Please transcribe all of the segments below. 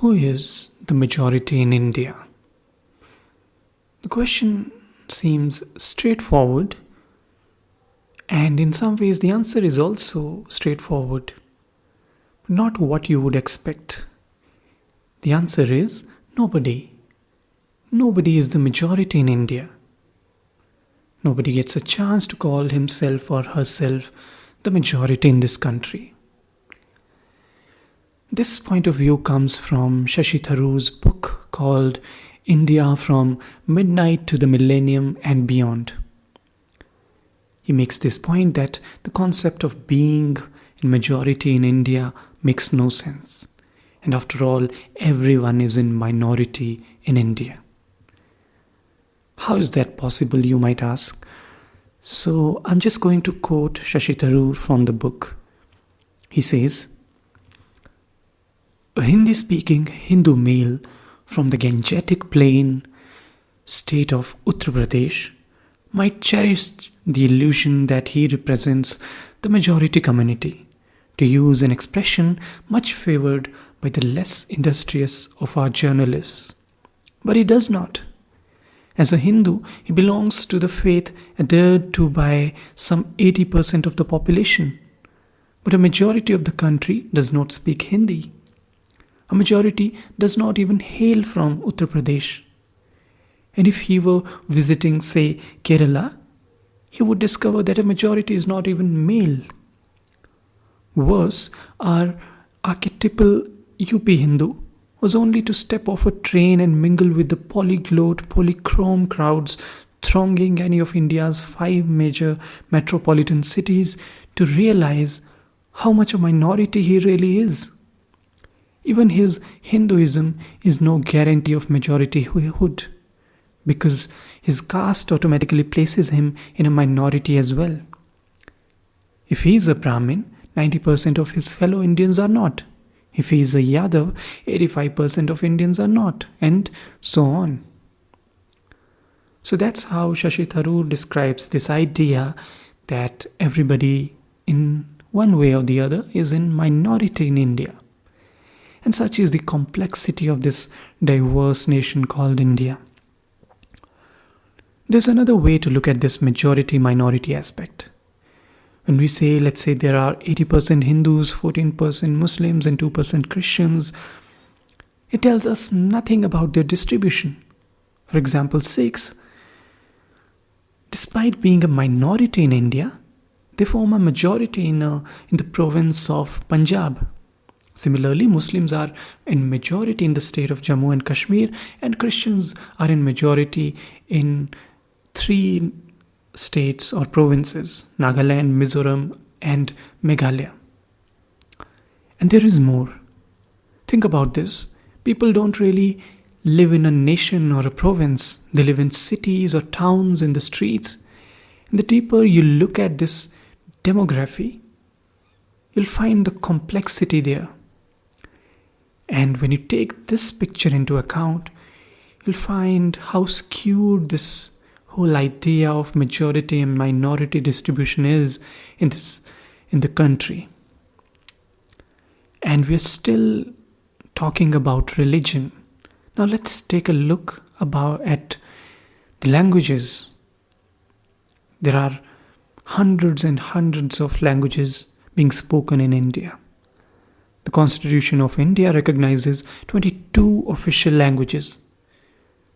Who is the majority in India? The question seems straightforward, and in some ways, the answer is also straightforward, but not what you would expect. The answer is nobody. Nobody is the majority in India. Nobody gets a chance to call himself or herself the majority in this country. This point of view comes from Shashi Tharoor's book called India from Midnight to the Millennium and Beyond. He makes this point that the concept of being in majority in India makes no sense. And after all, everyone is in minority in India. How is that possible, you might ask? So I'm just going to quote Shashi Tharoor from the book. He says, "A Hindi-speaking Hindu male from the Gangetic Plain state of Uttar Pradesh might cherish the illusion that he represents the majority community, to use an expression much favored by the less industrious of our journalists. But he does not. As a Hindu, he belongs to the faith adhered to by some 80% of the population. But a majority of the country does not speak Hindi. A majority does not even hail from Uttar Pradesh. And if he were visiting, say, Kerala, he would discover that a majority is not even male. Worse, our archetypal UP Hindu was only to step off a train and mingle with the polyglot, polychrome crowds thronging any of India's 5 major metropolitan cities to realize how much a minority he really is. Even his Hinduism is no guarantee of majorityhood, because his caste automatically places him in a minority as well. If he is a Brahmin, 90% of his fellow Indians are not. If he is a Yadav, 85% of Indians are not, and so on. So that's how Shashi Tharoor describes this idea that everybody in one way or the other is in minority in India. And such is the complexity of this diverse nation called India. There's another way to look at this majority-minority aspect. When we say, let's say there are 80% Hindus, 14% Muslims, and 2% Christians, it tells us nothing about their distribution. For example, Sikhs, despite being a minority in India, they form a majority in the province of Punjab. Similarly, Muslims are in majority in the state of Jammu and Kashmir, and Christians are in majority in 3 states or provinces, Nagaland, Mizoram, and Meghalaya. And there is more. Think about this. People don't really live in a nation or a province. They live in cities or towns, in the streets. And the deeper you look at this demography, you'll find the complexity there. And when you take this picture into account, you'll find how skewed this whole idea of majority and minority distribution is in the country. And we're still talking about religion. Now let's take a look at the languages. There are hundreds and hundreds of languages being spoken in India. The Constitution of India recognizes 22 official languages.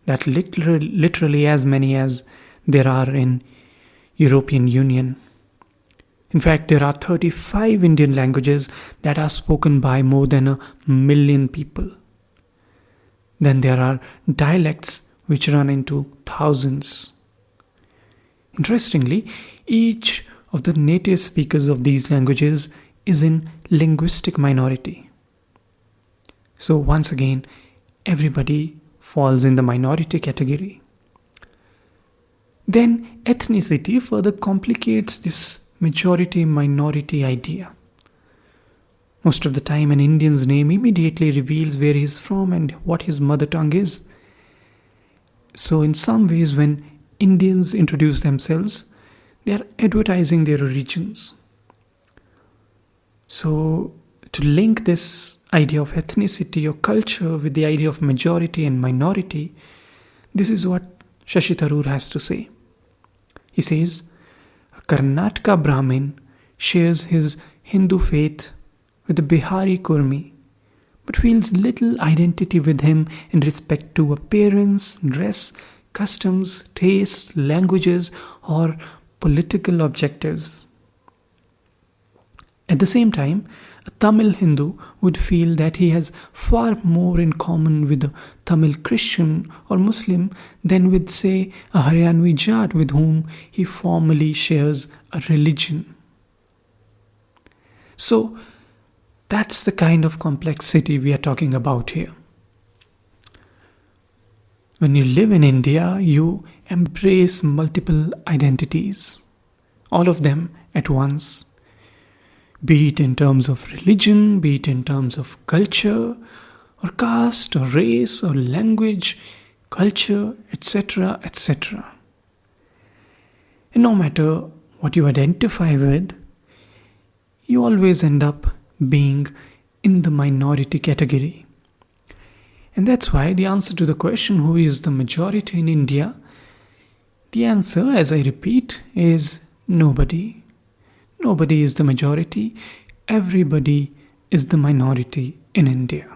That literally as many as there are in European Union. In fact, there are 35 Indian languages that are spoken by more than 1 million people. Then there are dialects which run into thousands. Interestingly, each of the native speakers of these languages is in linguistic minority. So once again, everybody falls in the minority category. Then ethnicity further complicates this majority-minority idea. Most of the time, an Indian's name immediately reveals where he is from and what his mother tongue is. So in some ways, when Indians introduce themselves, they are advertising their origins. So To link this idea of ethnicity or culture with the idea of majority and minority, this is what Shashi Tharoor has to say. He says, a Karnataka Brahmin shares his Hindu faith with a Bihari Kurmi, but feels little identity with him in respect to appearance, dress, customs, taste, languages, or political objectives. At the same time, a Tamil Hindu would feel that he has far more in common with a Tamil Christian or Muslim than with, say, a Haryanvi Jat with whom he formally shares a religion. So, that's the kind of complexity we are talking about here. When you live in India, you embrace multiple identities, all of them at once, be it in terms of religion, be it in terms of culture, or caste, or race, or language, culture, etc., etc. And no matter what you identify with, you always end up being in the minority category. And that's why the answer to the question, who is the majority in India, the answer, as I repeat, is nobody. Nobody is the majority. Everybody is the minority in India.